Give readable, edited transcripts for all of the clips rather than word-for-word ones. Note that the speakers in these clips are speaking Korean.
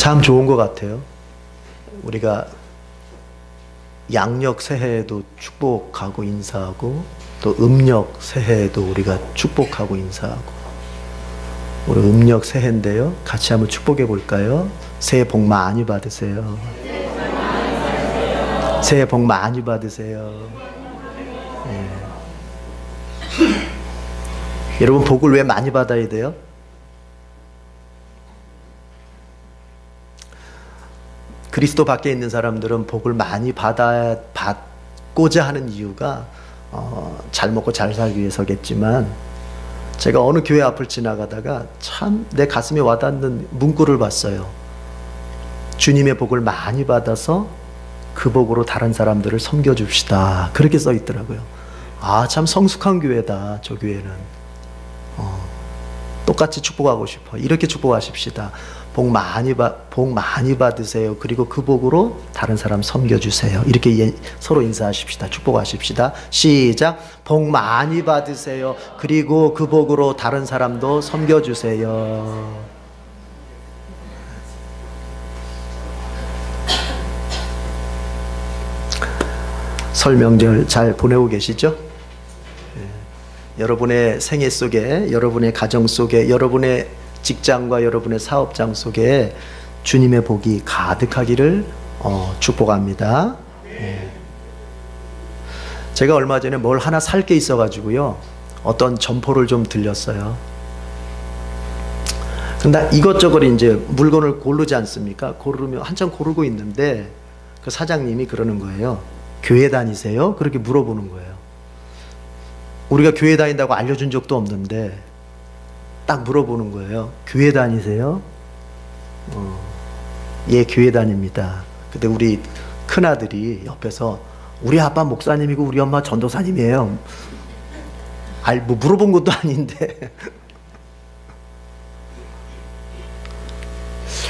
참 좋은 것 같아요. 우리가 양력 새해에도 축복하고 인사하고, 또 음력 새해에도 우리가 축복하고 인사하고. 우리 음력 새해인데요, 같이 한번 축복해 볼까요? 새해 복 많이 받으세요. 새해 복 많이 받으세요. 네. 여러분, 복을 왜 많이 받아야 돼요? 그리스도 밖에 있는 사람들은 복을 많이 받고자 하는 이유가 잘 먹고 잘 살기 위해서겠지만, 제가 어느 교회 앞을 지나가다가 참 내 가슴에 와닿는 문구를 봤어요. 주님의 복을 많이 받아서 그 복으로 다른 사람들을 섬겨줍시다. 그렇게 써 있더라고요. 아, 참 성숙한 교회다, 저 교회는. 똑같이 축복하고 싶어. 이렇게 축복하십시다. 복 많이 받으세요. 그리고 그 복으로 다른 사람 섬겨주세요. 이렇게 서로 인사하십시다. 축복하십시다. 시작. 복 많이 받으세요. 그리고 그 복으로 다른 사람도 섬겨주세요. 설 명절 잘 보내고 계시죠? 여러분의 생애 속에, 여러분의 가정 속에, 여러분의 직장과 여러분의 사업장 속에 주님의 복이 가득하기를 축복합니다. 제가 얼마 전에 뭘 하나 살 게 있어가지고요, 어떤 점포를 좀 들렸어요. 근데 이것저것 이제 물건을 고르지 않습니까? 고르면 한참 고르고 있는데 그 사장님이 그러는 거예요. 교회 다니세요? 그렇게 물어보는 거예요. 우리가 교회 다닌다고 알려준 적도 없는데 딱 물어보는 거예요. 교회 다니세요? 예, 교회 다닙니다. 근데 우리 큰아들이 옆에서 우리 아빠 목사님이고 우리 엄마 전도사님이에요. 뭐 물어본 것도 아닌데.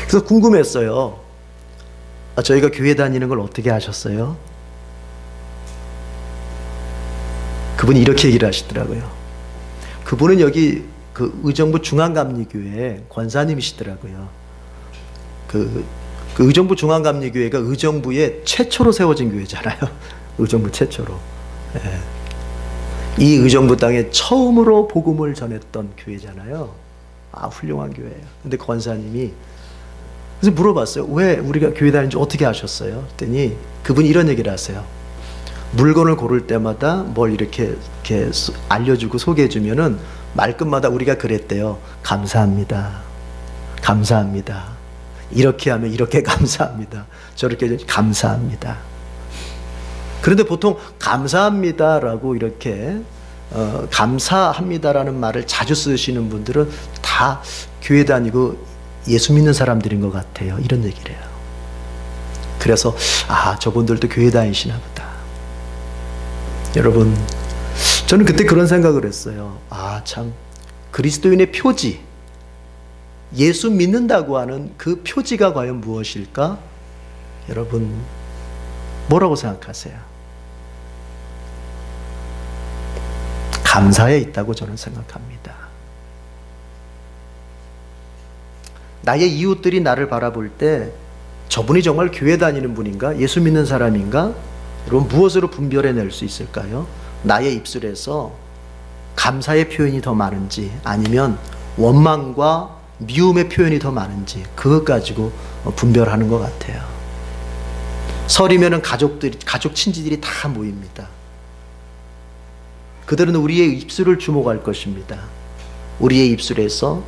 그래서 궁금했어요. 저희가 교회 다니는 걸 어떻게 아셨어요? 그분이 이렇게 얘기를 하시더라고요. 그분은 여기 그 의정부 중앙감리교회 권사님이시더라고요. 그 의정부 중앙감리교회가 의정부에 최초로 세워진 교회잖아요. 의정부 최초로. 예. 이 의정부 땅에 처음으로 복음을 전했던 교회잖아요. 아, 훌륭한 교회예요. 근데 권사님이 그래서 물어봤어요. 왜 우리가 교회 다니는지 어떻게 아셨어요? 그랬더니 그분이 이런 얘기를 하세요. 물건을 고를 때마다 뭘 이렇게 알려주고 소개해주면은 말끝마다 우리가 그랬대요. 감사합니다. 감사합니다. 이렇게 하면 이렇게 감사합니다. 저렇게 감사합니다. 그런데 보통 감사합니다라고 이렇게 감사합니다라는 말을 자주 쓰시는 분들은 다 교회 다니고 예수 믿는 사람들인 것 같아요. 이런 얘기를 해요. 그래서 아, 저분들도 교회 다니시나 보다. 여러분, 저는 그때 그런 생각을 했어요. 아, 참 그리스도인의 표지, 예수 믿는다고 하는 그 표지가 과연 무엇일까? 여러분, 뭐라고 생각하세요? 감사에 있다고 저는 생각합니다. 나의 이웃들이 나를 바라볼 때 저분이 정말 교회 다니는 분인가? 예수 믿는 사람인가? 여러분, 무엇으로 분별해낼 수 있을까요? 나의 입술에서 감사의 표현이 더 많은지 아니면 원망과 미움의 표현이 더 많은지 그것 가지고 분별하는 것 같아요. 설이면은 가족 친지들이 다 모입니다. 그들은 우리의 입술을 주목할 것입니다. 우리의 입술에서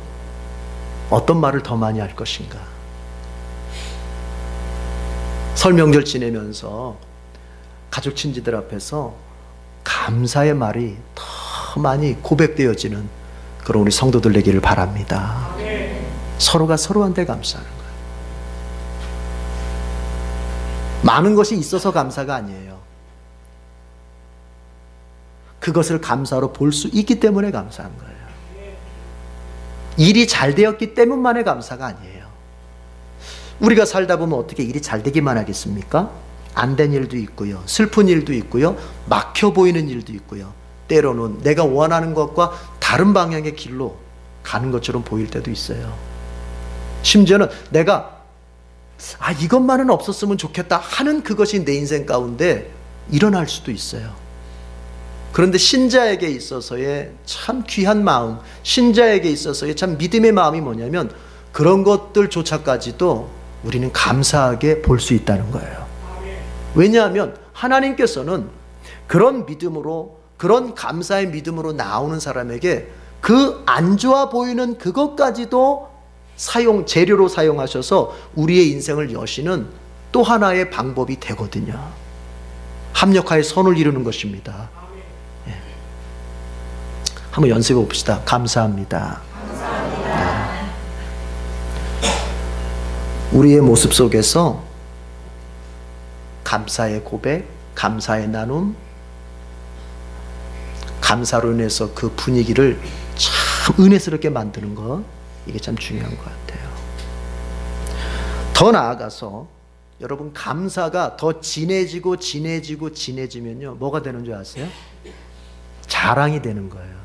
어떤 말을 더 많이 할 것인가? 설 명절 지내면서 가족 친지들 앞에서 감사의 말이 더 많이 고백되어지는 그런 우리 성도들 되기를 바랍니다. 서로가 서로한테 감사하는 거예요. 많은 것이 있어서 감사가 아니에요. 그것을 감사로 볼 수 있기 때문에 감사한 거예요. 일이 잘 되었기 때문만의 감사가 아니에요. 우리가 살다 보면 어떻게 일이 잘 되기만 하겠습니까? 안 된 일도 있고요. 슬픈 일도 있고요. 막혀 보이는 일도 있고요. 때로는 내가 원하는 것과 다른 방향의 길로 가는 것처럼 보일 때도 있어요. 심지어는 내가 아, 이것만은 없었으면 좋겠다 하는 그것이 내 인생 가운데 일어날 수도 있어요. 그런데 신자에게 있어서의 참 귀한 마음, 신자에게 있어서의 참 믿음의 마음이 뭐냐면 그런 것들조차까지도 우리는 감사하게 볼 수 있다는 거예요. 왜냐하면 하나님께서는 그런 믿음으로, 그런 감사의 믿음으로 나오는 사람에게 그 안 좋아 보이는 그것까지도 재료로 사용하셔서 우리의 인생을 여시는 또 하나의 방법이 되거든요. 합력하여 선을 이루는 것입니다. 예. 한번 연습해 봅시다. 감사합니다. 감사합니다. 우리의 모습 속에서 감사의 고백, 감사의 나눔, 감사로 인해서 그 분위기를 참 은혜스럽게 만드는 것, 이게 참 중요한 것 같아요. 더 나아가서 여러분, 감사가 더 진해지면요 뭐가 되는 줄 아세요? 자랑이 되는 거예요.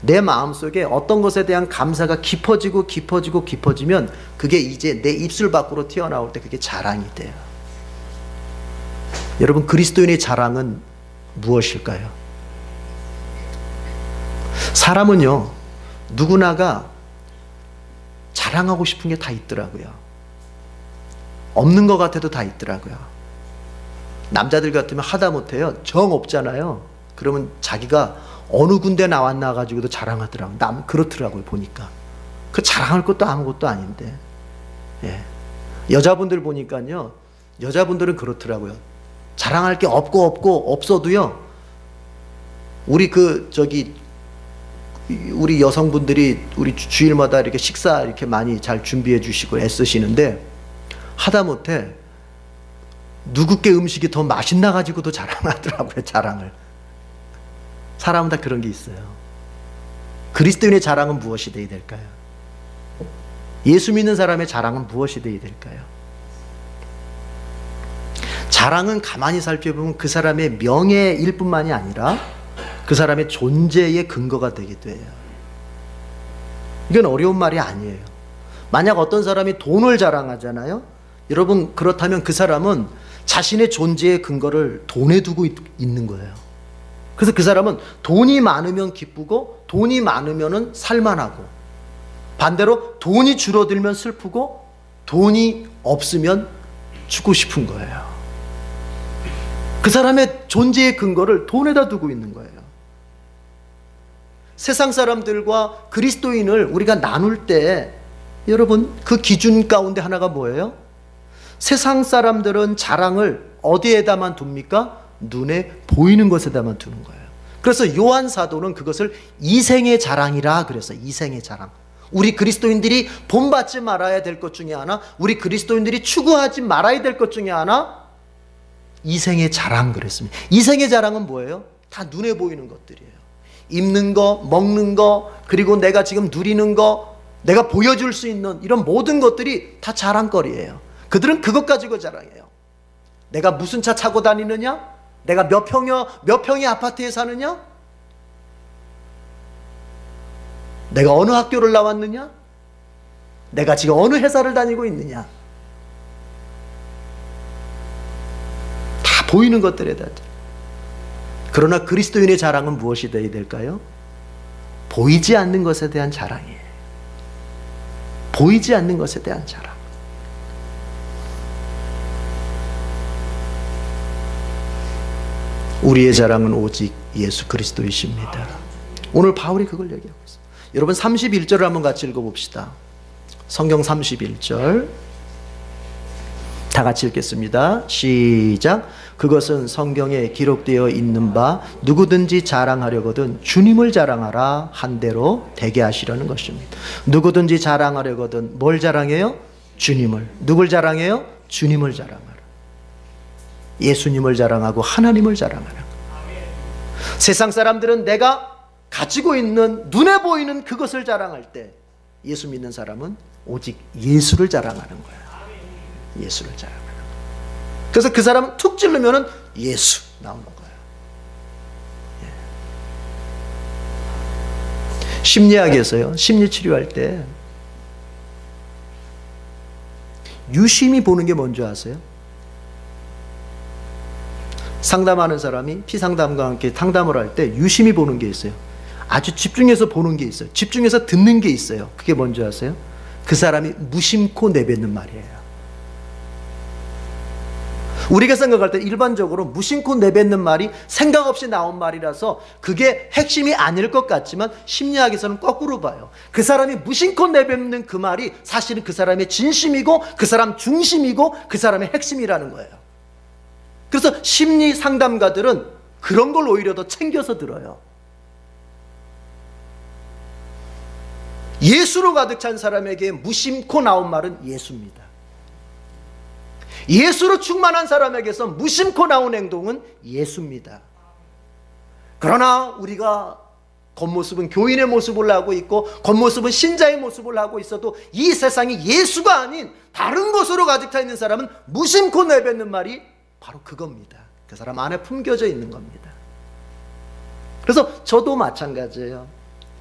내 마음속에 어떤 것에 대한 감사가 깊어지면 그게 이제 내 입술 밖으로 튀어나올 때 그게 자랑이 돼요. 여러분, 그리스도인의 자랑은 무엇일까요? 사람은요 누구나가 자랑하고 싶은 게 다 있더라고요. 없는 것 같아도 다 있더라고요. 남자들 같으면 하다못해요, 정 없잖아요. 그러면 자기가 어느 군대 나왔나 가지고도 자랑하더라고요. 그렇더라고요, 보니까. 그 자랑할 것도 아무것도 아닌데. 예. 여자분들 보니까요, 여자분들은 그렇더라고요. 자랑할 게 없어도요, 우리 여성분들이 우리 주일마다 이렇게 식사 이렇게 많이 잘 준비해 주시고 애쓰시는데, 하다못해 누구께 음식이 더 맛있나 가지고도 자랑하더라고요. 자랑을. 사람은 다 그런 게 있어요. 그리스도인의 자랑은 무엇이 되어야 될까요? 예수 믿는 사람의 자랑은 무엇이 되어야 될까요? 자랑은 가만히 살펴보면 그 사람의 명예일 뿐만이 아니라 그 사람의 존재의 근거가 되기도 해요. 이건 어려운 말이 아니에요. 만약 어떤 사람이 돈을 자랑하잖아요. 여러분, 그렇다면 그 사람은 자신의 존재의 근거를 돈에 두고 있는 거예요. 그래서 그 사람은 돈이 많으면 기쁘고 돈이 많으면 살만하고, 반대로 돈이 줄어들면 슬프고 돈이 없으면 죽고 싶은 거예요. 그 사람의 존재의 근거를 돈에다 두고 있는 거예요. 세상 사람들과 그리스도인을 우리가 나눌 때 여러분, 그 기준 가운데 하나가 뭐예요? 세상 사람들은 자랑을 어디에다만 둡니까? 눈에 보이는 것에다만 두는 거예요. 그래서 요한 사도는 그것을 이생의 자랑이라 그랬어요. 이생의 자랑. 우리 그리스도인들이 본받지 말아야 될 것 중에 하나, 우리 그리스도인들이 추구하지 말아야 될 것 중에 하나, 이생의 자랑 그랬습니다. 이생의 자랑은 뭐예요? 다 눈에 보이는 것들이에요. 입는 거, 먹는 거, 그리고 내가 지금 누리는 거, 내가 보여줄 수 있는 이런 모든 것들이 다 자랑거리예요. 그들은 그것 가지고 자랑해요. 내가 무슨 차 타고 다니느냐? 내가 몇 평의 아파트에 사느냐? 내가 어느 학교를 나왔느냐? 내가 지금 어느 회사를 다니고 있느냐? 다 보이는 것들에다. 그러나 그리스도인의 자랑은 무엇이 되어야 될까요? 보이지 않는 것에 대한 자랑이에요. 보이지 않는 것에 대한 자랑. 우리의 자랑은 오직 예수 그리스도이십니다. 오늘 바울이 그걸 얘기하고 있어요. 여러분, 31절을 한번 같이 읽어봅시다. 성경 31절 다 같이 읽겠습니다. 시작. 그것은 성경에 기록되어 있는 바 누구든지 자랑하려거든 주님을 자랑하라 한 대로 되게 하시려는 것입니다. 누구든지 자랑하려거든 뭘 자랑해요? 주님을. 누굴 자랑해요? 주님을 자랑하라. 예수님을 자랑하고 하나님을 자랑하라. 세상 사람들은 내가 가지고 있는 눈에 보이는 그것을 자랑할 때, 예수 믿는 사람은 오직 예수를 자랑하는 거야. 예수를 자랑하는 거야. 그래서 그 사람은 툭 찌르면은 예수 나오는 거야. 심리학에서요, 심리 치료할 때 유심히 보는 게 뭔지 아세요? 상담하는 사람이 피상담과 함께 상담을 할 때 유심히 보는 게 있어요. 아주 집중해서 보는 게 있어요. 집중해서 듣는 게 있어요. 그게 뭔지 아세요? 그 사람이 무심코 내뱉는 말이에요. 우리가 생각할 때 일반적으로 무심코 내뱉는 말이 생각 없이 나온 말이라서 그게 핵심이 아닐 것 같지만 심리학에서는 거꾸로 봐요. 그 사람이 무심코 내뱉는 그 말이 사실은 그 사람의 진심이고 그 사람 중심이고 그 사람의 핵심이라는 거예요. 그래서 심리 상담가들은 그런 걸 오히려 더 챙겨서 들어요. 예수로 가득 찬 사람에게 무심코 나온 말은 예수입니다. 예수로 충만한 사람에게서 무심코 나온 행동은 예수입니다. 그러나 우리가 겉모습은 교인의 모습을 하고 있고 겉모습은 신자의 모습을 하고 있어도 이 세상이 예수가 아닌 다른 것으로 가득 차 있는 사람은 무심코 내뱉는 말이 바로 그겁니다. 그 사람 안에 품겨져 있는 겁니다. 그래서 저도 마찬가지예요.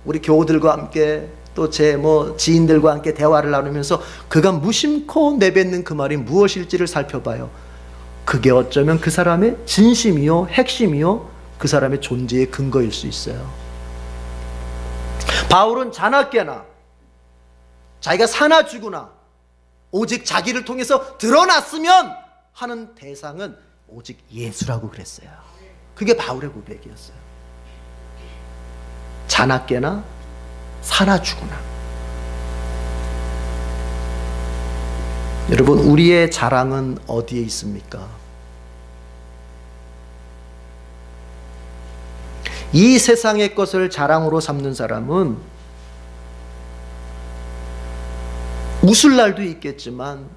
우리 교우들과 함께 또 제 지인들과 함께 대화를 나누면서 그가 무심코 내뱉는 그 말이 무엇일지를 살펴봐요. 그게 어쩌면 그 사람의 진심이요 핵심이요 그 사람의 존재의 근거일 수 있어요. 바울은 자나깨나 자기가 사나 죽으나 오직 자기를 통해서 드러났으면 하는 대상은 오직 예수라고 그랬어요. 그게 바울의 고백이었어요. 자나깨나 사나 죽으나. 여러분, 우리의 자랑은 어디에 있습니까? 이 세상의 것을 자랑으로 삼는 사람은 웃을 날도 있겠지만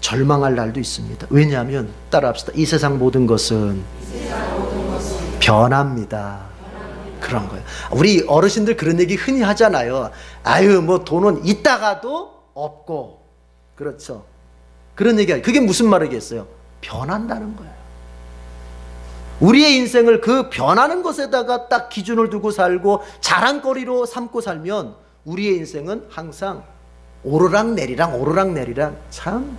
절망할 날도 있습니다. 왜냐하면 따라합시다. 이 세상 모든 것은 변합니다. 그런 거예요. 우리 어르신들 그런 얘기 흔히 하잖아요. 아유, 돈은 있다가도 없고. 그렇죠. 그런 얘기예요. 그게 무슨 말이겠어요? 변한다는 거예요. 우리의 인생을 그 변하는 것에다가 딱 기준을 두고 살고 자랑거리로 삼고 살면 우리의 인생은 항상 오르락내리락 오르락내리락. 참,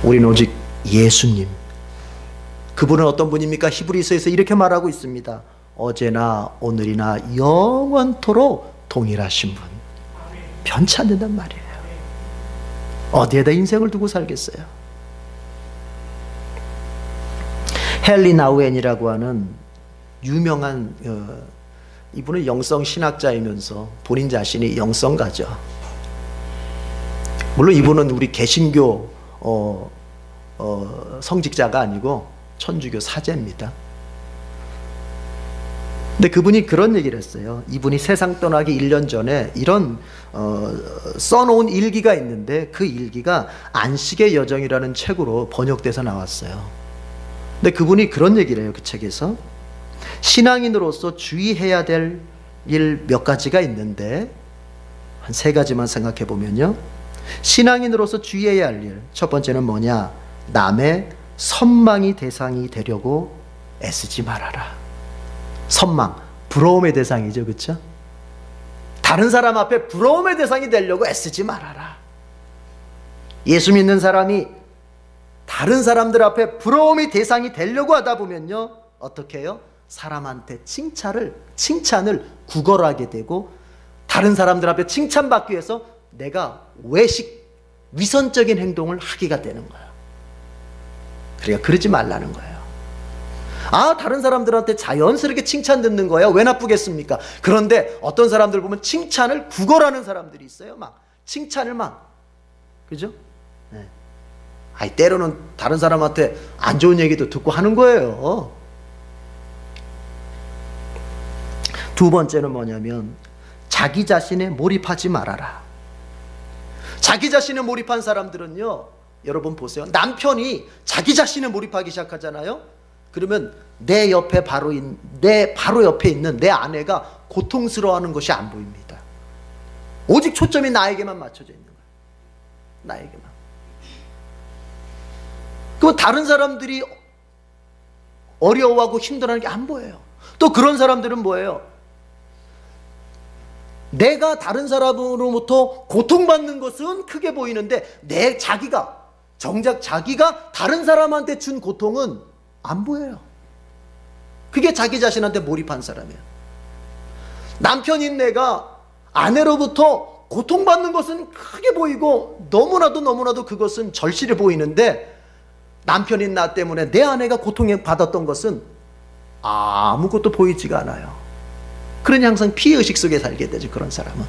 우리는 오직 예수님, 그분은 어떤 분입니까? 히브리서에서 이렇게 말하고 있습니다. 어제나 오늘이나 영원토록 동일하신 분. 변치 않는단 말이에요. 어디에다 인생을 두고 살겠어요? 헨리 나우엔이라고 하는 유명한 이분은 영성신학자이면서 본인 자신이 영성가죠. 물론 이분은 우리 개신교 성직자가 아니고 천주교 사제입니다. 근데 그분이 그런 얘기를 했어요. 이분이 세상 떠나기 1년 전에 이런 써놓은 일기가 있는데 그 일기가 안식의 여정이라는 책으로 번역돼서 나왔어요. 근데 그분이 그런 얘기를 해요. 그 책에서 신앙인으로서 주의해야 될 일 몇 가지가 있는데 한 3가지만 생각해 보면요. 신앙인으로서 주의해야 할 일, 첫 번째는 뭐냐? 남의 선망이 대상이 되려고 애쓰지 말아라. 선망, 부러움의 대상이죠. 그렇죠? 다른 사람 앞에 부러움의 대상이 되려고 애쓰지 말아라. 예수 믿는 사람이 다른 사람들 앞에 부러움의 대상이 되려고 하다 보면요, 어떻게 해요? 사람한테 칭찬을 구걸하게 되고 다른 사람들 앞에 칭찬받기 위해서 내가 위선적인 행동을 하기가 되는 거예요. 그러니까 그러지 말라는 거예요. 다른 사람들한테 자연스럽게 칭찬 듣는 거예요. 왜 나쁘겠습니까? 그런데 어떤 사람들 보면 칭찬을 구걸하는 사람들이 있어요. 칭찬을 그죠? 네. 때로는 다른 사람한테 안 좋은 얘기도 듣고 하는 거예요. 두 번째는 뭐냐면 자기 자신에 몰입하지 말아라. 자기 자신에 몰입한 사람들은요, 여러분 보세요. 남편이 자기 자신에 몰입하기 시작하잖아요. 그러면 내 바로 옆에 있는 내 아내가 고통스러워하는 것이 안 보입니다. 오직 초점이 나에게만 맞춰져 있는 거예요. 나에게만. 그 다른 사람들이 어려워하고 힘들어하는 게 안 보여요. 또 그런 사람들은 뭐예요? 내가 다른 사람으로부터 고통받는 것은 크게 보이는데 정작 자기가 다른 사람한테 준 고통은 안 보여요. 그게 자기 자신한테 몰입한 사람이에요. 남편인 내가 아내로부터 고통받는 것은 크게 보이고 너무나도 그것은 절실해 보이는데, 남편인 나 때문에 내 아내가 고통받았던 것은 아무것도 보이지가 않아요. 그러니 항상 피해의식 속에 살게 되죠. 그런 사람은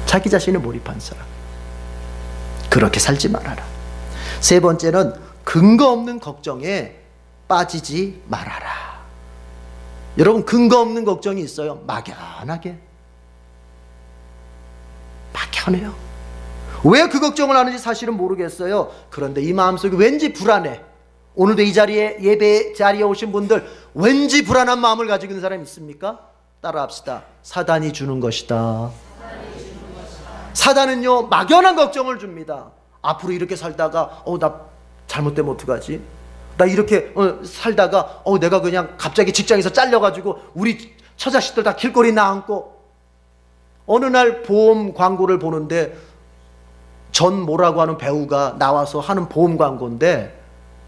자기 자신에 몰입한 사람. 그렇게 살지 말아라. 세 번째는 근거 없는 걱정에 빠지지 말아라. 여러분, 근거 없는 걱정이 있어요. 막연해요. 왜 그 걱정을 하는지 사실은 모르겠어요. 그런데 이 마음속에 왠지 불안해. 오늘도 이 자리에, 예배 자리에 오신 분들 왠지 불안한 마음을 가지고 있는 사람 있습니까? 따라합시다. 사단이 주는 것이다. 사단은요, 막연한 걱정을 줍니다. 앞으로 이렇게 살다가 나 잘못되면 어떡하지? 나 이렇게 살다가 내가 그냥 갑자기 직장에서 잘려가지고 우리 처자식들 다 길거리 나앉고. 어느 날 보험 광고를 보는데 전 뭐라고 하는 배우가 나와서 하는 보험 광고인데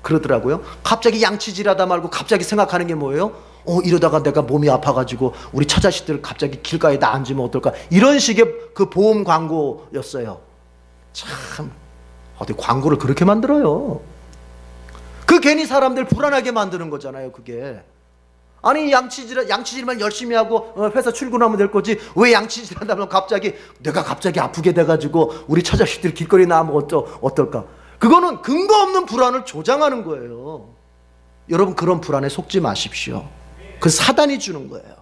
그러더라고요. 갑자기 양치질하다 말고 갑자기 생각하는 게 뭐예요? 이러다가 내가 몸이 아파가지고 우리 처자식들 갑자기 길가에 나 앉으면 어떨까? 이런 식의 그 보험 광고였어요. 참, 어디 광고를 그렇게 만들어요? 그 괜히 사람들 불안하게 만드는 거잖아요, 그게. 아니, 양치질만 열심히 하고 회사 출근하면 될 거지, 왜 양치질 한다면 내가 갑자기 아프게 돼가지고 우리 처자식들 길거리 나오면 어떨까? 그거는 근거 없는 불안을 조장하는 거예요. 여러분, 그런 불안에 속지 마십시오. 그 사단이 주는 거예요.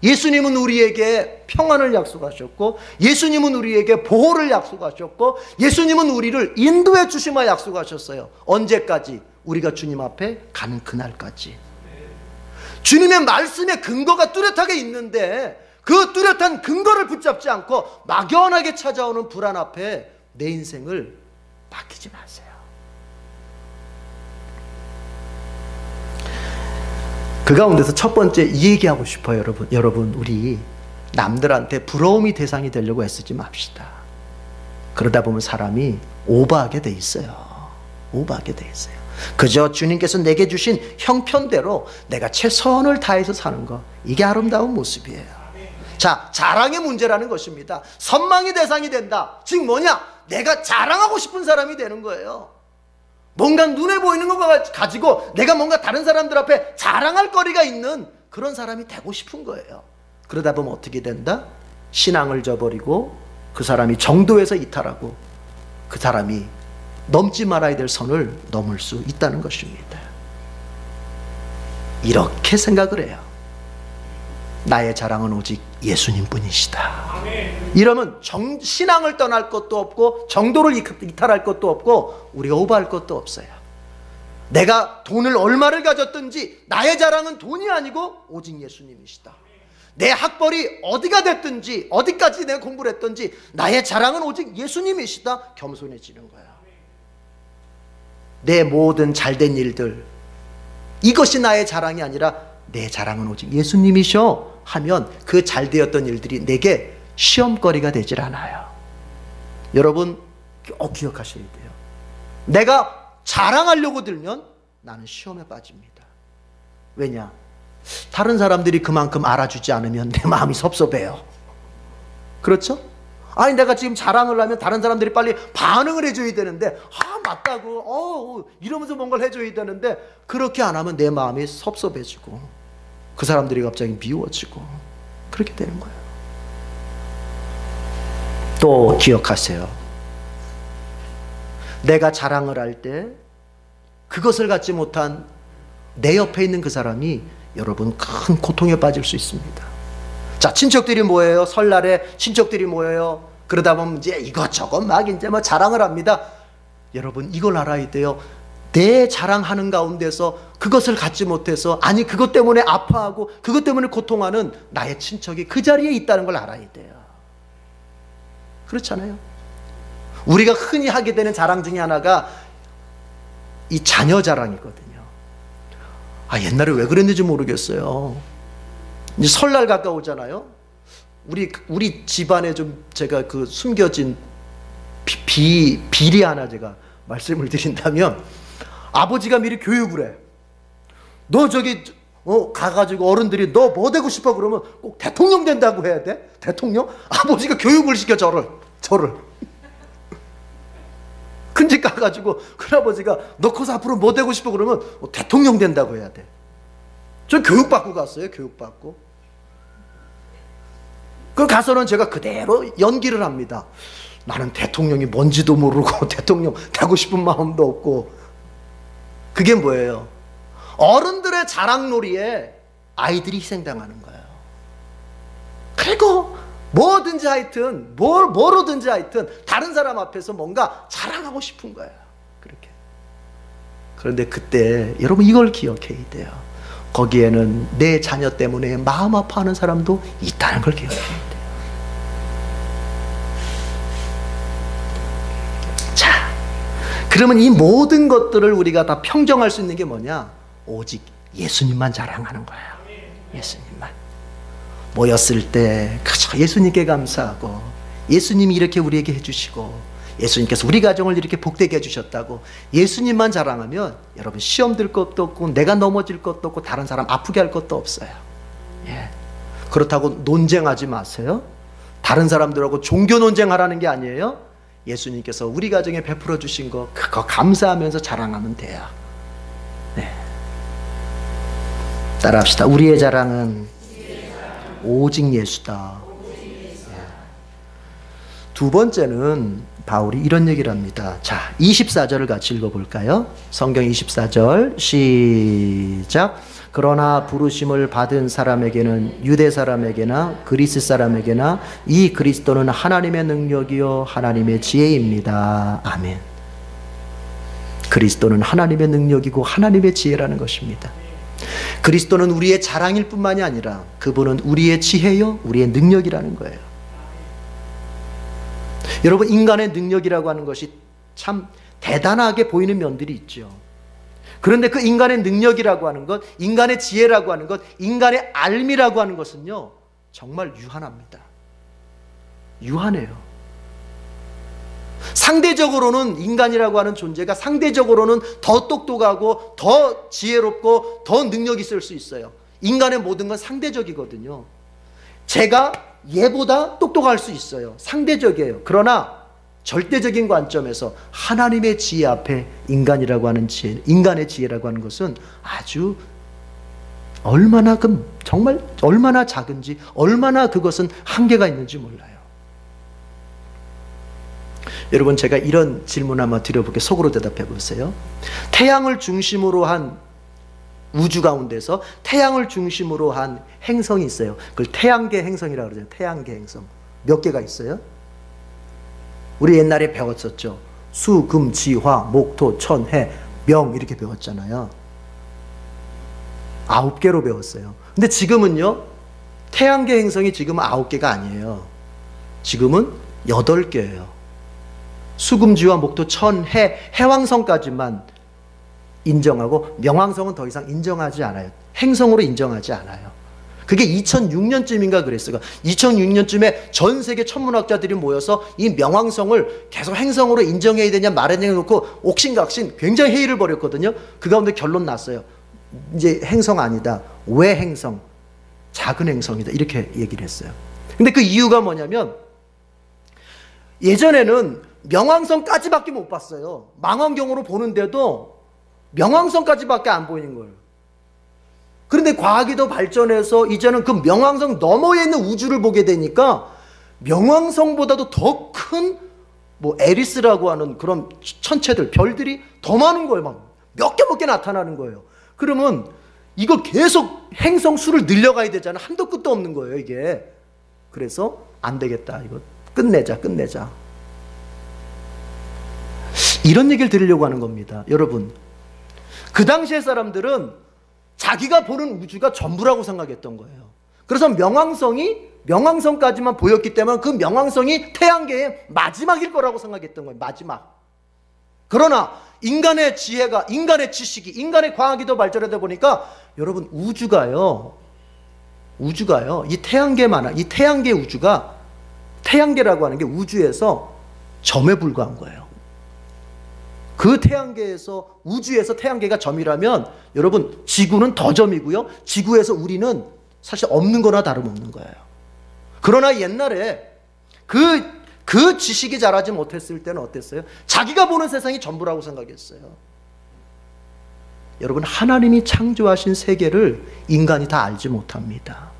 예수님은 우리에게 평안을 약속하셨고, 예수님은 우리에게 보호를 약속하셨고, 예수님은 우리를 인도해 주시마 약속하셨어요. 언제까지? 우리가 주님 앞에 가는 그날까지. 주님의 말씀에 근거가 뚜렷하게 있는데 그 뚜렷한 근거를 붙잡지 않고 막연하게 찾아오는 불안 앞에 내 인생을 맡기지 마세요. 그 가운데서 첫 번째 이 얘기하고 싶어요. 여러분, 우리 남들한테 부러움이 대상이 되려고 애쓰지 맙시다. 그러다 보면 사람이 오버하게 돼 있어요. 그저 주님께서 내게 주신 형편대로 내가 최선을 다해서 사는 거, 이게 아름다운 모습이에요. 자, 자랑의 문제라는 것입니다. 선망의 대상이 된다. 즉 뭐냐? 내가 자랑하고 싶은 사람이 되는 거예요. 뭔가 눈에 보이는 거 가지고 내가 뭔가 다른 사람들 앞에 자랑할 거리가 있는 그런 사람이 되고 싶은 거예요. 그러다 보면 어떻게 된다? 신앙을 저버리고 그 사람이 정도에서 이탈하고 그 사람이 넘지 말아야 될 선을 넘을 수 있다는 것입니다. 이렇게 생각을 해요. 나의 자랑은 오직 예수님 뿐이시다. 이러면 신앙을 떠날 것도 없고 정도를 이탈할 것도 없고 우리가 오버할 것도 없어요. 내가 돈을 얼마를 가졌든지 나의 자랑은 돈이 아니고 오직 예수님이시다. 내 학벌이 어디가 됐든지 어디까지 내가 공부를 했든지 나의 자랑은 오직 예수님이시다. 겸손해지는 거야. 내 모든 잘된 일들, 이것이 나의 자랑이 아니라 내 자랑은 오직 예수님이셔 하면 그 잘되었던 일들이 내게 시험거리가 되질 않아요. 여러분 기억하셔야 돼요. 내가 자랑하려고 들면 나는 시험에 빠집니다. 왜냐? 다른 사람들이 그만큼 알아주지 않으면 내 마음이 섭섭해요. 그렇죠? 아니, 내가 지금 자랑을 하면 다른 사람들이 빨리 반응을 해줘야 되는데, 맞다고 이러면서 뭔가를 해줘야 되는데, 그렇게 안 하면 내 마음이 섭섭해지고 그 사람들이 갑자기 미워지고 그렇게 되는 거예요. 또 기억하세요. 내가 자랑을 할 때 그것을 갖지 못한 내 옆에 있는 그 사람이 여러분 큰 고통에 빠질 수 있습니다. 자, 친척들이 모여요. 설날에 친척들이 모여요. 그러다 보면 이제 이것저것 막 이제 뭐 자랑을 합니다. 여러분 이걸 알아야 돼요. 내 자랑하는 가운데서 그것을 갖지 못해서, 아니 그것 때문에 아파하고 그것 때문에 고통하는 나의 친척이 그 자리에 있다는 걸 알아야 돼요. 그렇잖아요. 우리가 흔히 하게 되는 자랑 중에 하나가 이 자녀 자랑이거든요. 옛날에 왜 그랬는지 모르겠어요. 이제 설날 가까우잖아요. 우리 집안에 좀 제가 그 숨겨진 비리 하나 제가 말씀을 드린다면, 아버지가 미리 교육을 해. 너 저기 가가지고 어른들이 너 뭐 되고 싶어 그러면 꼭 대통령 된다고 해야 돼? 대통령? 아버지가 교육을 시켜 저를. 큰집 가가지고 큰아버지가 너 커서 앞으로 뭐 되고 싶어 그러면 대통령 된다고 해야 돼. 저 교육받고 갔어요. 교육받고. 그 가서는 제가 그대로 연기를 합니다. 나는 대통령이 뭔지도 모르고 대통령 되고 싶은 마음도 없고. 그게 뭐예요? 어른들의 자랑놀이에 아이들이 희생당하는 거예요. 그리고 뭐든지 하여튼 뭐로든지 하여튼 다른 사람 앞에서 뭔가 자랑하고 싶은 거예요. 그렇게. 그런데 그때 여러분 이걸 기억해야 돼요. 거기에는 내 자녀 때문에 마음 아파하는 사람도 있다는 걸 기억해야 돼요. 자, 그러면 이 모든 것들을 우리가 다 평정할 수 있는 게 뭐냐? 오직 예수님만 자랑하는 거예요. 예수님만. 모였을 때 그저 예수님께 감사하고, 예수님이 이렇게 우리에게 해주시고, 예수님께서 우리 가정을 이렇게 복되게 해주셨다고 예수님만 자랑하면 여러분 시험 들 것도 없고, 내가 넘어질 것도 없고, 다른 사람 아프게 할 것도 없어요. 예. 그렇다고 논쟁하지 마세요. 다른 사람들하고 종교 논쟁하라는 게 아니에요. 예수님께서 우리 가정에 베풀어 주신 거 그거 감사하면서 자랑하면 돼요. 네. 따라합시다. 우리의 자랑은 오직 예수다. 두 번째는 바울이 이런 얘기를 합니다. 자, 24절을 같이 읽어볼까요? 성경 24절 시작. 그러나 부르심을 받은 사람에게는 유대 사람에게나 그리스 사람에게나 이 그리스도는 하나님의 능력이요 하나님의 지혜입니다. 아멘. 그리스도는 하나님의 능력이고 하나님의 지혜라는 것입니다. 그리스도는 우리의 자랑일 뿐만이 아니라 그분은 우리의 지혜요 우리의 능력이라는 거예요. 여러분, 인간의 능력이라고 하는 것이 참 대단하게 보이는 면들이 있죠. 그런데 그 인간의 능력이라고 하는 것, 인간의 지혜라고 하는 것, 인간의 알미라고 하는 것은요 정말 유한합니다. 유한해요. 상대적으로는 인간이라고 하는 존재가 상대적으로는 더 똑똑하고 더 지혜롭고 더 능력이 있을 수 있어요. 인간의 모든 건 상대적이거든요. 제가 얘보다 똑똑할 수 있어요. 상대적이에요. 그러나 절대적인 관점에서 하나님의 지혜 앞에 인간이라고 하는 지혜, 인간의 지혜라고 하는 것은 아주 얼마나 정말 얼마나 작은지, 얼마나 그것은 한계가 있는지 몰라요. 여러분, 제가 이런 질문 한번 드려볼게요. 속으로 대답해 보세요. 태양을 중심으로 한 우주 가운데서 태양을 중심으로 한 행성이 있어요. 그걸 태양계 행성이라고 그러잖아요. 태양계 행성. 몇 개가 있어요? 우리 옛날에 배웠었죠. 수, 금, 지, 화, 목, 토, 천, 해, 명 이렇게 배웠잖아요. 9개로 배웠어요. 근데 지금은요, 태양계 행성이 지금은 9개가 아니에요. 지금은 8개예요. 수금지와 목토, 천, 해, 해왕성까지만 인정하고 명왕성은 더 이상 인정하지 않아요. 행성으로 인정하지 않아요. 그게 2006년쯤인가 그랬어요. 2006년쯤에 전 세계 천문학자들이 모여서 이 명왕성을 계속 행성으로 인정해야 되냐 말아야 되냐 놓고 옥신각신 굉장히 회의를 벌였거든요. 그 가운데 결론 났어요. 이제 행성 아니다. 외행성, 작은 행성이다. 이렇게 얘기를 했어요. 근데 그 이유가 뭐냐면 예전에는 명왕성까지밖에 못 봤어요. 망원경으로 보는데도 명왕성까지밖에 안 보이는 거예요. 그런데 과학이 더 발전해서 이제는 그 명왕성 너머에 있는 우주를 보게 되니까 명왕성보다도 더 큰 뭐 에리스라고 하는 그런 천체들, 별들이 더 많은 거예요. 막 몇 개 나타나는 거예요. 그러면 이거 계속 행성 수를 늘려가야 되잖아. 한도 끝도 없는 거예요, 이게. 그래서 안 되겠다. 이거 끝내자. 이런 얘기를 드리려고 하는 겁니다. 여러분, 그 당시의 사람들은 자기가 보는 우주가 전부라고 생각했던 거예요. 그래서 명왕성까지만 보였기 때문에 그 명왕성이 태양계의 마지막일 거라고 생각했던 거예요. 마지막. 그러나 인간의 지혜가, 인간의 지식이, 인간의 과학이 더 발전하다 보니까 여러분, 우주가요 우주가요, 이 태양계 우주가, 태양계라고 하는 게 우주에서 점에 불과한 거예요. 그 태양계에서, 우주에서 태양계가 점이라면 여러분, 지구는 더 점이고요, 지구에서 우리는 사실 없는 거나 다름없는 거예요. 그러나 옛날에 그 지식이 자라지 못했을 때는 어땠어요? 자기가 보는 세상이 전부라고 생각했어요. 여러분, 하나님이 창조하신 세계를 인간이 다 알지 못합니다.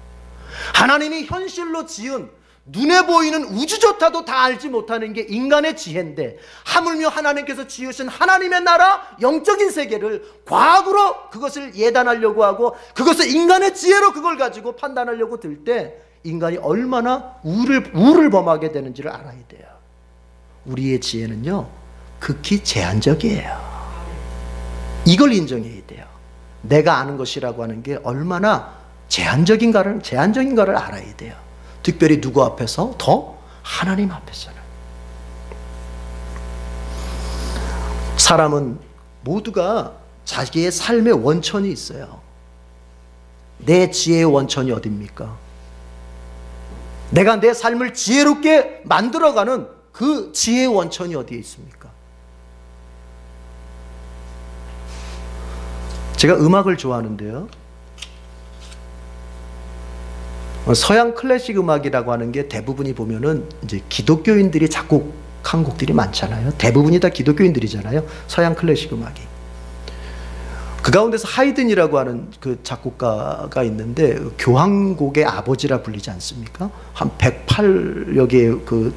하나님이 현실로 지은 눈에 보이는 우주조차도 다 알지 못하는 게 인간의 지혜인데, 하물며 하나님께서 지으신 하나님의 나라 영적인 세계를 과학으로 그것을 예단하려고 하고, 그것을 인간의 지혜로 그걸 가지고 판단하려고 들 때 인간이 얼마나 우를 범하게 되는지를 알아야 돼요. 우리의 지혜는요, 극히 제한적이에요. 이걸 인정해야 돼요. 내가 아는 것이라고 하는 게 얼마나 제한적인가를 알아야 돼요. 특별히 누구 앞에서? 더 하나님 앞에서는. 사람은 모두가 자기의 삶의 원천이 있어요. 내 지혜의 원천이 어디입니까? 내가 내 삶을 지혜롭게 만들어가는 그 지혜의 원천이 어디에 있습니까? 제가 음악을 좋아하는데요, 서양 클래식 음악이라고 하는 게 대부분이 보면은 이제 기독교인들이 작곡한 곡들이 많잖아요. 대부분이 다 기독교인들이잖아요, 서양 클래식 음악이. 그 가운데서 하이든이라고 하는 그 작곡가가 있는데, 교향곡의 아버지라 불리지 않습니까? 한 108여 개의 그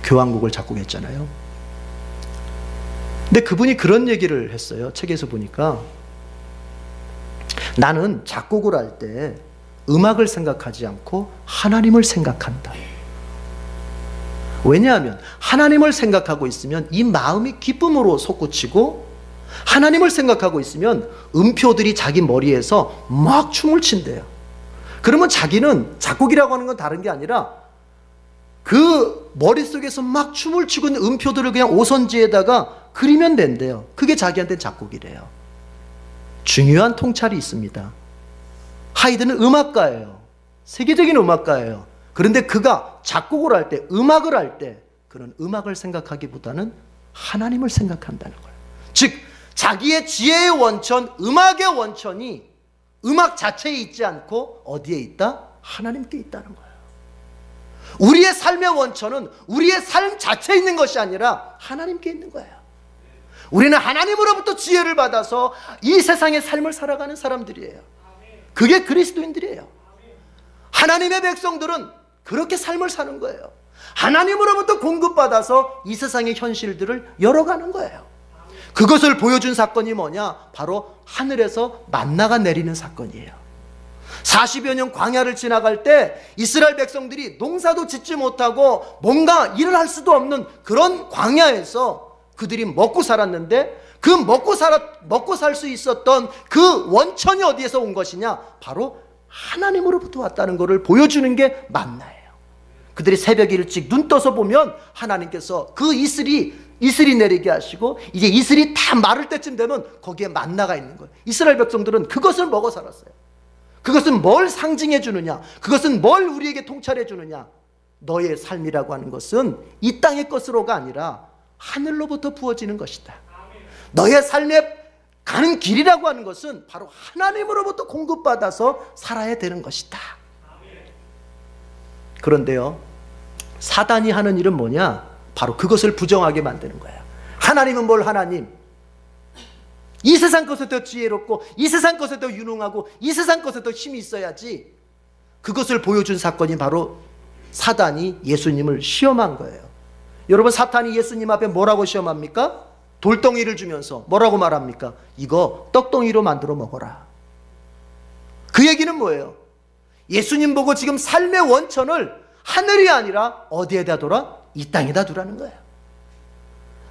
교향곡을 작곡했잖아요. 근데 그분이 그런 얘기를 했어요. 책에서 보니까, 나는 작곡을 할 때 음악을 생각하지 않고 하나님을 생각한다. 왜냐하면 하나님을 생각하고 있으면 이 마음이 기쁨으로 솟구치고, 하나님을 생각하고 있으면 음표들이 자기 머리에서 막 춤을 춘대요. 그러면 자기는 작곡이라고 하는 건 다른 게 아니라 그 머릿속에서 막 춤을 추고 있는 음표들을 그냥 오선지에다가 그리면 된대요. 그게 자기한테는 작곡이래요. 중요한 통찰이 있습니다. 하이든은 음악가예요. 세계적인 음악가예요. 그런데 그가 작곡을 할 때, 음악을 할 때, 그런 음악을 생각하기보다는 하나님을 생각한다는 거예요. 즉 자기의 지혜의 원천, 음악의 원천이 음악 자체에 있지 않고 어디에 있다? 하나님께 있다는 거예요. 우리의 삶의 원천은 우리의 삶 자체에 있는 것이 아니라 하나님께 있는 거예요. 우리는 하나님으로부터 지혜를 받아서 이 세상의 삶을 살아가는 사람들이에요. 그게 그리스도인들이에요. 하나님의 백성들은 그렇게 삶을 사는 거예요. 하나님으로부터 공급받아서 이 세상의 현실들을 열어가는 거예요. 그것을 보여준 사건이 뭐냐? 바로 하늘에서 만나가 내리는 사건이에요. 40여 년 광야를 지나갈 때 이스라엘 백성들이 농사도 짓지 못하고 뭔가 일을 할 수도 없는 그런 광야에서 그들이 먹고 살았는데, 그 먹고 살 수 있었던 그 원천이 어디에서 온 것이냐? 바로 하나님으로부터 왔다는 것을 보여주는 게 만나예요. 그들이 새벽 일찍 눈 떠서 보면 하나님께서 그 이슬이 내리게 하시고, 이제 이슬이 다 마를 때쯤 되면 거기에 만나가 있는 거예요. 이스라엘 백성들은 그것을 먹어 살았어요. 그것은 뭘 상징해 주느냐? 그것은 뭘 우리에게 통찰해 주느냐? 너의 삶이라고 하는 것은 이 땅의 것으로가 아니라 하늘로부터 부어지는 것이다. 너의 삶에 가는 길이라고 하는 것은 바로 하나님으로부터 공급받아서 살아야 되는 것이다. 그런데요, 사단이 하는 일은 뭐냐? 바로 그것을 부정하게 만드는 거예요. 하나님은 뭘 하나님? 이 세상 것에 더 지혜롭고, 이 세상 것에 더 유능하고, 이 세상 것에 더 힘이 있어야지. 그것을 보여준 사건이 바로 사단이 예수님을 시험한 거예요. 여러분, 사탄이 예수님 앞에 뭐라고 시험합니까? 돌덩이를 주면서 뭐라고 말합니까? 이거 떡덩이로 만들어 먹어라. 그 얘기는 뭐예요? 예수님 보고 지금 삶의 원천을 하늘이 아니라 어디에다 둬라? 이 땅에다 두라는 거예요.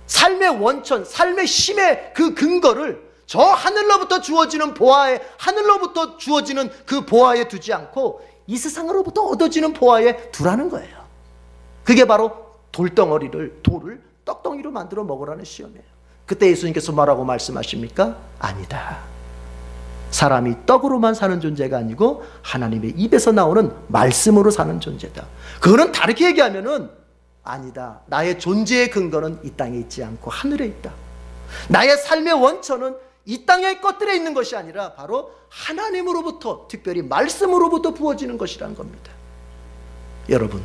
삶의 원천, 삶의 힘의 그 근거를 저 하늘로부터 주어지는 보화에, 하늘로부터 주어지는 그 보화에 두지 않고 이 세상으로부터 얻어지는 보화에 두라는 거예요. 그게 바로 돌을 떡덩이로 만들어 먹으라는 시험이에요. 그때 예수님께서 뭐라고 말씀하십니까? 아니다. 사람이 떡으로만 사는 존재가 아니고 하나님의 입에서 나오는 말씀으로 사는 존재다. 그거는 다르게 얘기하면은 아니다. 나의 존재의 근거는 이 땅에 있지 않고 하늘에 있다. 나의 삶의 원천은 이 땅의 것들에 있는 것이 아니라 바로 하나님으로부터, 특별히 말씀으로부터 부어지는 것이라는 겁니다. 여러분은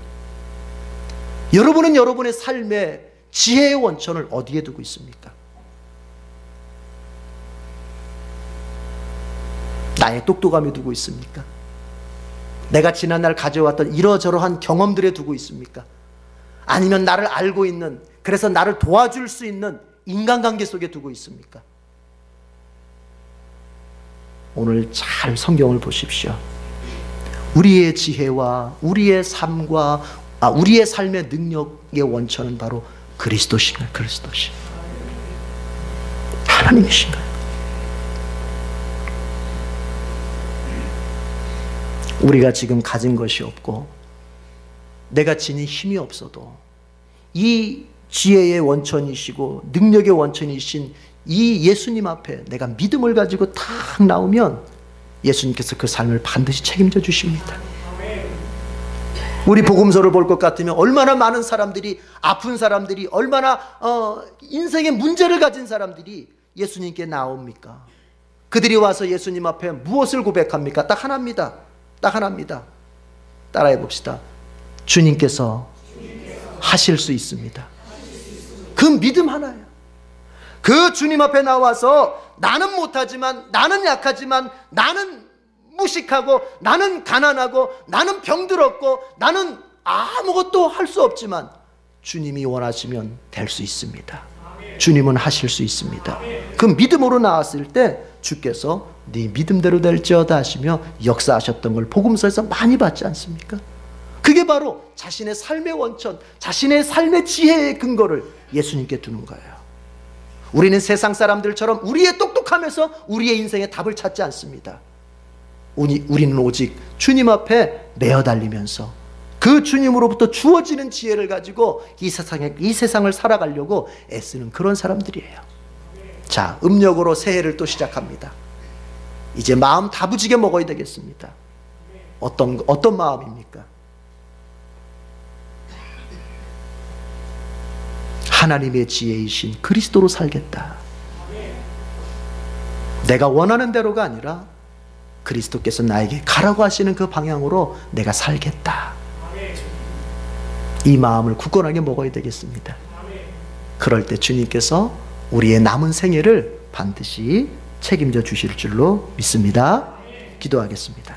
여러분의 삶의 지혜의 원천을 어디에 두고 있습니까? 나의 똑똑함에 두고 있습니까? 내가 지난날 가져왔던 이러저러한 경험들에 두고 있습니까? 아니면 나를 알고 있는, 그래서 나를 도와줄 수 있는 인간관계 속에 두고 있습니까? 오늘 잘 성경을 보십시오. 우리의 지혜와 우리의 삶과 우리의 삶의 능력의 원천은 바로 그리스도신가요? 그리스도신 하나님이신가요? 우리가 지금 가진 것이 없고 내가 지닌 힘이 없어도 이 지혜의 원천이시고 능력의 원천이신 이 예수님 앞에 내가 믿음을 가지고 탁 나오면 예수님께서 그 삶을 반드시 책임져 주십니다. 우리 복음서를 볼 것 같으면 얼마나 많은 사람들이, 아픈 사람들이, 얼마나 인생의 문제를 가진 사람들이 예수님께 나옵니까? 그들이 와서 예수님 앞에 무엇을 고백합니까? 딱 하나입니다. 딱 하나입니다. 따라해 봅시다. 주님께서 하실 수 있습니다. 그 믿음 하나예요. 그 주님 앞에 나와서 나는 못하지만, 나는 약하지만, 나는 무식하고, 나는 가난하고, 나는 병들었고, 나는 아무것도 할 수 없지만 주님이 원하시면 될 수 있습니다. 주님은 하실 수 있습니다. 그 믿음으로 나왔을 때 주께서 네 믿음대로 될지어다 하시며 역사하셨던 걸 복음서에서 많이 봤지 않습니까? 그게 바로 자신의 삶의 원천, 자신의 삶의 지혜의 근거를 예수님께 두는 거예요. 우리는 세상 사람들처럼 우리의 똑똑함에서 우리의 인생의 답을 찾지 않습니다. 우리는 오직 주님 앞에 매어 달리면서 그 주님으로부터 주어지는 지혜를 가지고 이 세상을 살아가려고 애쓰는 그런 사람들이에요. 자, 음력으로 새해를 또 시작합니다. 이제 마음 다부지게 먹어야 되겠습니다. 어떤 마음입니까? 하나님의 지혜이신 그리스도로 살겠다. 내가 원하는 대로가 아니라 그리스도께서 나에게 가라고 하시는 그 방향으로 내가 살겠다. 이 마음을 굳건하게 먹어야 되겠습니다. 그럴 때 주님께서 우리의 남은 생애를 반드시 책임져 주실 줄로 믿습니다. 기도하겠습니다.